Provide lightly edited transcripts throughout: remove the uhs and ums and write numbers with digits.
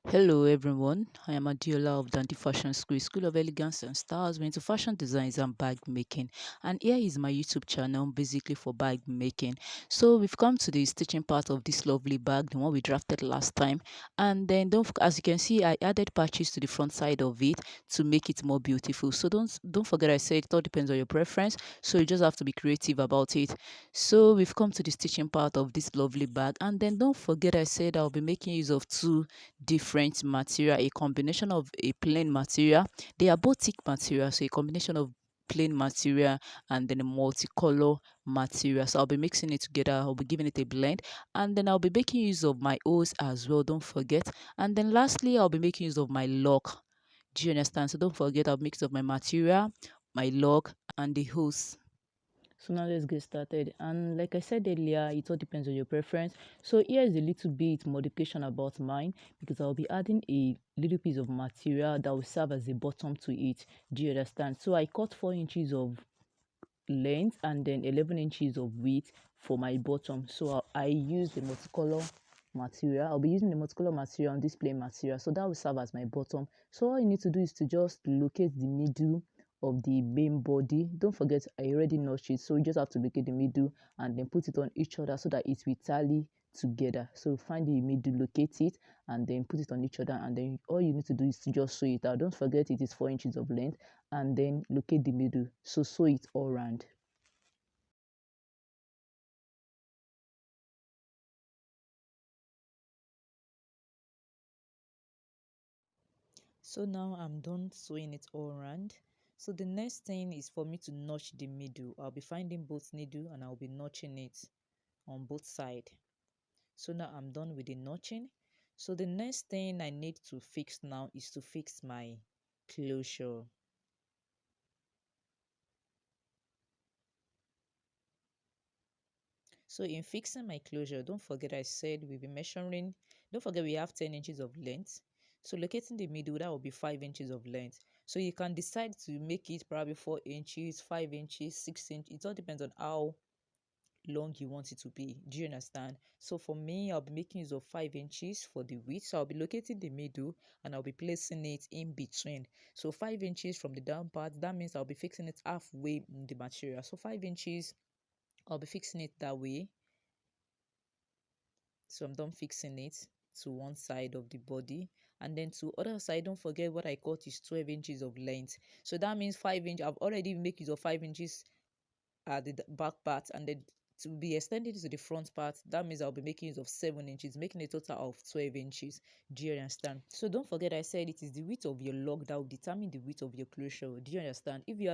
Hello everyone, I am Adiola of Dante Fashion School, School of Elegance and Styles. We're into fashion designs and bag making. And here is my YouTube channel, basically for bag making. So we've come to the stitching part of this lovely bag, the one we drafted last time. And then as you can see, I added patches to the front side of it to make it more beautiful. So don't forget I said it all depends on your preference. So you just have to be creative about it. So we've come to the stitching part of this lovely bag. And then don't forget I said I'll be making use of two different material, a combination of a plain material. They are both thick material, so a combination of plain material and then a multicolor material. So I'll be mixing it together, I'll be giving it a blend, and then I'll be making use of my O's as well, don't forget. And then lastly, I'll be making use of my lock. Do you understand? So don't forget, I'll mix of my material, my lock, and the hose. So now let's get started. And like I said earlier, it all depends on your preference. So here is a little bit modification about mine because I'll be adding a little piece of material that will serve as a bottom to it. Do you understand? So I cut 4 inches of length and then 11 inches of width for my bottom. So I use the multicolor material. I'll be using the multicolor material on this plain material, so that will serve as my bottom. So all you need to do is to just locate the middle of the main body. Don't forget I already notched it, so you just have to locate the middle and then put it on each other so that it will tally together. So find the middle, locate it, and then put it on each other, and then all you need to do is to just sew it out. Don't forget it is 4 inches of length, and then locate the middle, so sew it all round. So now I'm done sewing it all around. So the next thing is for me to notch the middle. I'll be finding both needle and I'll be notching it on both sides. So now I'm done with the notching. So the next thing I need to fix now is to fix my closure. So in fixing my closure, don't forget I said we'll be measuring, don't forget we have 10 inches of length. So locating the middle, that will be 5 inches of length. So you can decide to make it probably 4 inches, 5 inches, 6 inches. It all depends on how long you want it to be. Do you understand? So for me, I'll be making use of 5 inches for the width. So I'll be locating the middle and I'll be placing it in between. So 5 inches from the down part, that means I'll be fixing it halfway in the material. So 5 inches, I'll be fixing it that way. So I'm done fixing it to one side of the body, and then to other side, don't forget what I got is 12 inches of length. So that means 5 inch, I've already made use of 5 inches at the back part, and then to be extended to the front part, that means I'll be making use of 7 inches, making a total of 12 inches. Do you understand? So don't forget I said it is the width of your log that will determine the width of your closure. Do you understand? If you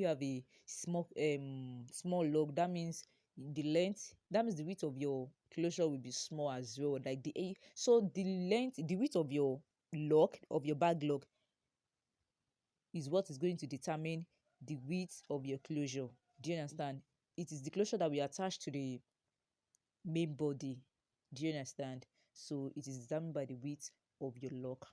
have a small log, that means the length, that means the width of your closure will be small as well, like the a so the length, the width of your log, of your bag log, is what is going to determine the width of your closure. Do you understand? It is the closure that we attach to the main body. Do you understand? So it is determined by the width of your lock.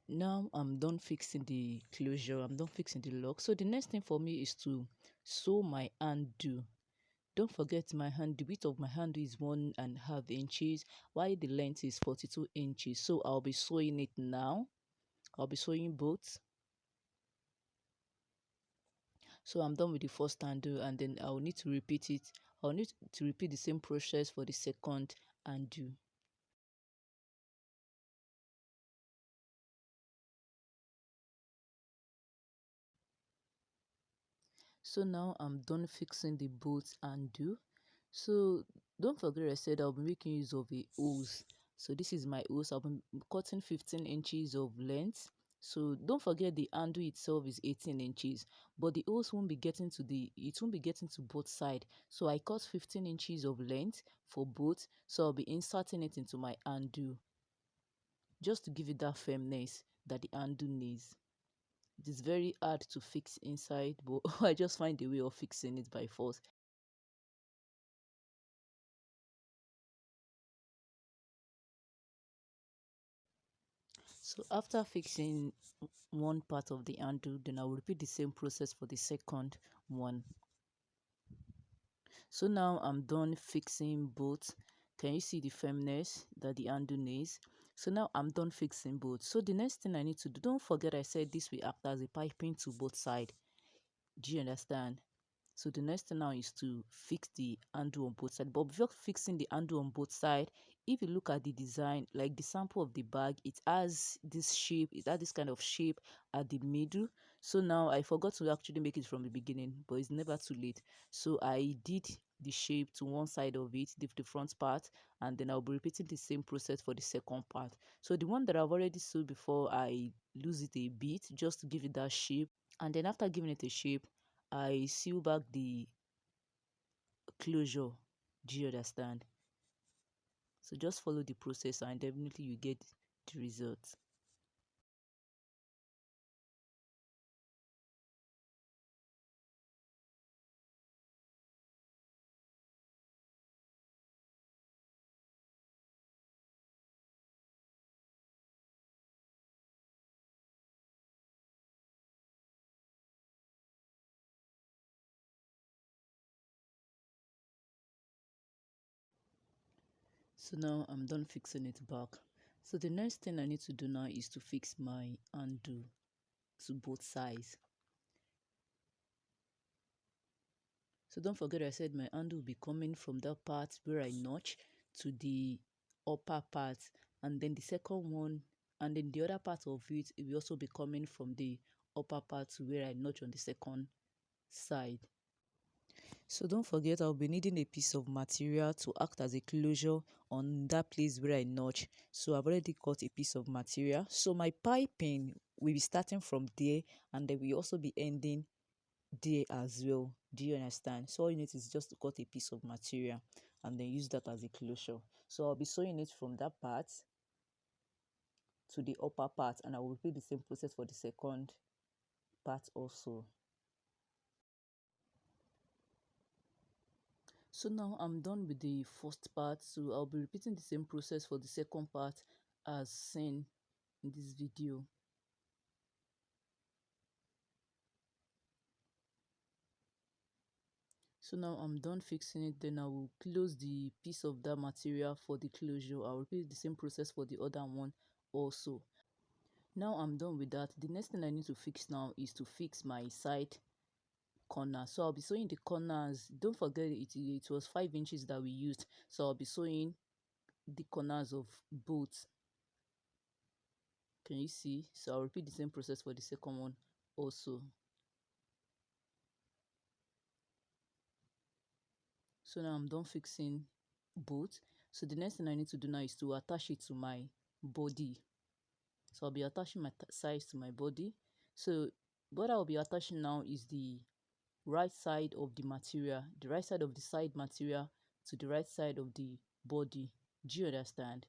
Now I'm done fixing the closure, I'm done fixing the lock. So the next thing for me is to sew my handle. Don't forget my hand, the width of my handle is 1.5 inches, while the length is 42 inches. So I'll be sewing it now. I'll be sewing both. So I'm done with the first handle, and then I'll need to repeat it. I'll need to repeat the same process for the second handle. So now I'm done fixing the both handle. So don't forget I said I'll be making use of a hose. So this is my hose. I'll be cutting 15 inches of length. So don't forget the handle itself is 18 inches, but the hose won't be getting to it won't be getting to both sides. So I cut 15 inches of length for both. So I'll be inserting it into my handle just to give it that firmness that the handle needs. It is very hard to fix inside, but I just find a way of fixing it by force. So after fixing one part of the handle, then I will repeat the same process for the second one. So now I'm done fixing both. Can you see the firmness that the handle needs? So now I'm done fixing both. So the next thing I need to do, don't forget I said this will act as a piping to both sides. Do you understand? So the next thing now is to fix the handle on both sides. But before fixing the handle on both sides, if you look at the design, like the sample of the bag, it has this shape, it has this kind of shape at the middle. So now I forgot to actually make it from the beginning, but it's never too late. So I did the shape to one side of it, the front part, and then I'll be repeating the same process for the second part. So the one that I've already sewed before, I lose it a bit just to give it that shape. And then after giving it a shape, I seal back the closure. Do you understand? So just follow the process and definitely you get the result. So now I'm done fixing it back. So the next thing I need to do now is to fix my undo to both sides. So don't forget I said my undo will be coming from that part where I notch to the upper part, and then the second one, and then the other part of it will also be coming from the upper part to where I notch on the second side. So don't forget I'll be needing a piece of material to act as a closure on that place where I notch. So I've already got a piece of material. So my piping will be starting from there and then we also be ending there as well. Do you understand? So all you need is just to cut a piece of material and then use that as a closure. So I'll be sewing it from that part to the upper part and I will repeat the same process for the second part also. So now I'm done with the first part, so I'll be repeating the same process for the second part as seen in this video. So now I'm done fixing it, then I will close the piece of that material for the closure. I'll repeat the same process for the other one also. Now I'm done with that. The next thing I need to fix now is to fix my side corner. So I'll be sewing the corners. Don't forget it was 5 inches that we used, so I'll be sewing the corners of both. Can you see? So I'll repeat the same process for the second one also. So now I'm done fixing both. So the next thing I need to do now is to attach it to my body. So I'll be attaching my sides to my body. So what I'll be attaching now is the right side of the material, the right side of the side material to the right side of the body. Do you understand?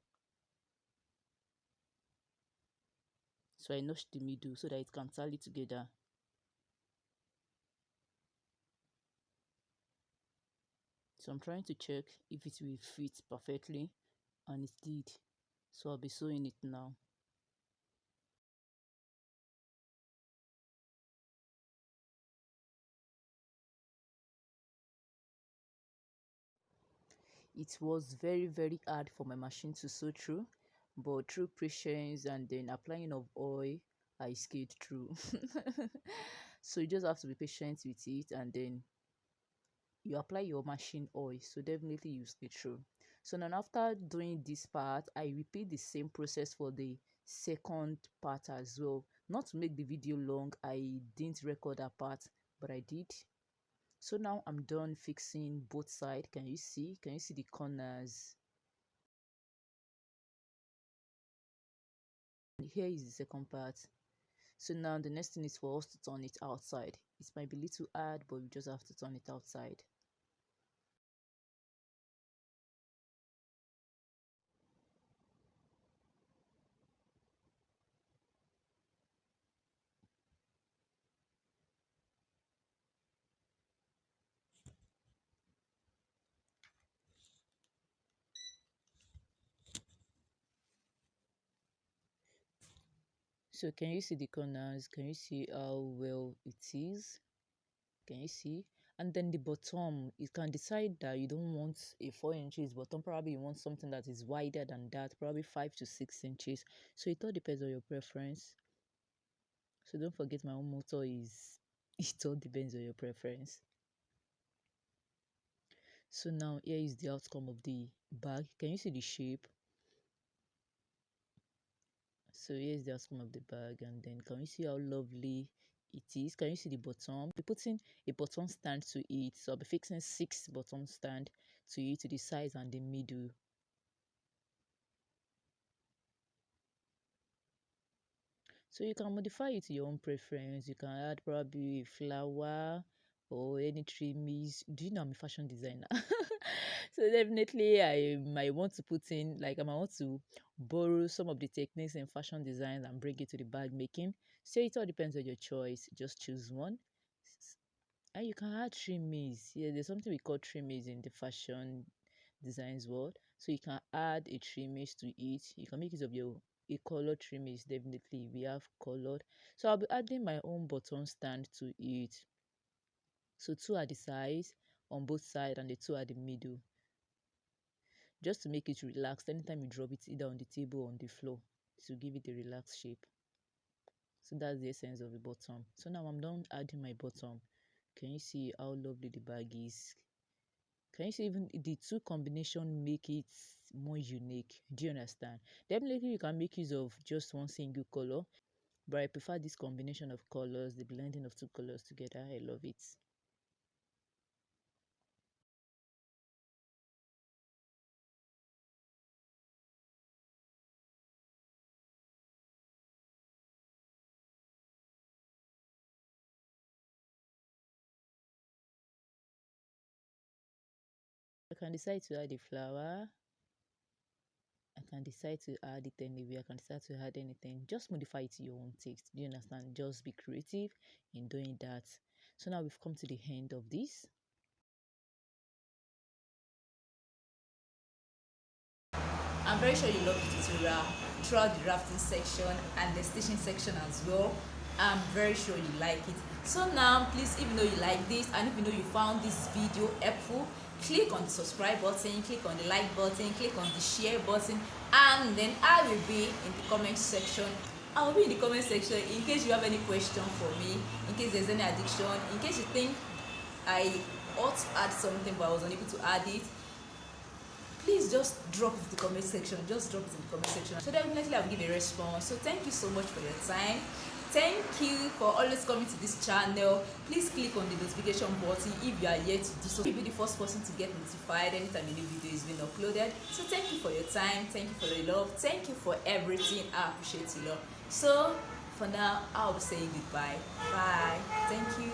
So I notch the middle so that it can tally together. So I'm trying to check if it will fit perfectly, and it did. So I'll be sewing it now. It was very hard for my machine to sew through, but through patience and then applying of oil I scaled through. So you just have to be patient with it and then you apply your machine oil, so definitely you stay through. So now after doing this part, I repeat the same process for the second part as well. Not to make the video long, I didn't record that part, but I did. So now I'm done fixing both sides. Can you see? Can you see the corners? Here is the second part. So now the next thing is for us to turn it outside. It might be a little hard, but we just have to turn it outside. So can you see the corners? Can you see how well it is? Can you see? And then the bottom, you can decide that you don't want a 4 inches bottom. Probably you want something that is wider than that, probably 5 to 6 inches. So it all depends on your preference. So don't forget, my own motto is it all depends on your preference. So now here is the outcome of the bag. Can you see the shape? So here's the outcome of the bag, and then can you see how lovely it is? Can you see the bottom? Be putting a button stand to it, so I'll be fixing 6 button stand to it, to the sides and the middle. So you can modify it to your own preference. You can add probably a flower or any trimmings. Do you know I'm a fashion designer? So definitely I might want to put in, like, I might want to borrow some of the techniques in fashion design and bring it to the bag making. So it all depends on your choice. Just choose one. And you can add trimmings. Yeah, there's something we call trimmings in the fashion designs world. So you can add a trimmings to it. You can make use of your a color trimmings. Definitely we have colored. So I'll be adding my own button stand to it. So 2 at the sides on both sides and the 2 at the middle, just to make it relaxed anytime you drop it either on the table or on the floor, to give it a relaxed shape. So that's the essence of the bottom. So now I'm done adding my bottom. Can you see how lovely the bag is? Can you see even the two combination make it more unique? Do you understand? Definitely you can make use of just one single color, but I prefer this combination of colors, the blending of two colors together. I love it. I can decide to add a flower. I can decide to add it anywhere. I can decide to add anything. Just modify it to your own taste. Do you understand? Just be creative in doing that. So now we've come to the end of this. I'm very sure you love the tutorial throughout the drafting section and the stitching section as well. I'm very sure you like it. So now, please, if you know you like this and if you know you found this video helpful, click on the subscribe button, click on the like button, click on the share button, and then I will be in the comment section. I will be in the comment section in case you have any question for me, in case there's any addiction, in case you think I ought to add something but I was unable to add it. Please just drop it in the comment section. Just drop it in the comment section. So definitely I'll give a response. So thank you so much for your time. Thank you for always coming to this channel. Please click on the notification button if you are yet to do so. You'll be the first person to get notified anytime a new video is being uploaded. So thank you for your time. Thank you for your love. Thank you for everything. I appreciate you, love. So for now, I'll be saying goodbye. Bye. Thank you.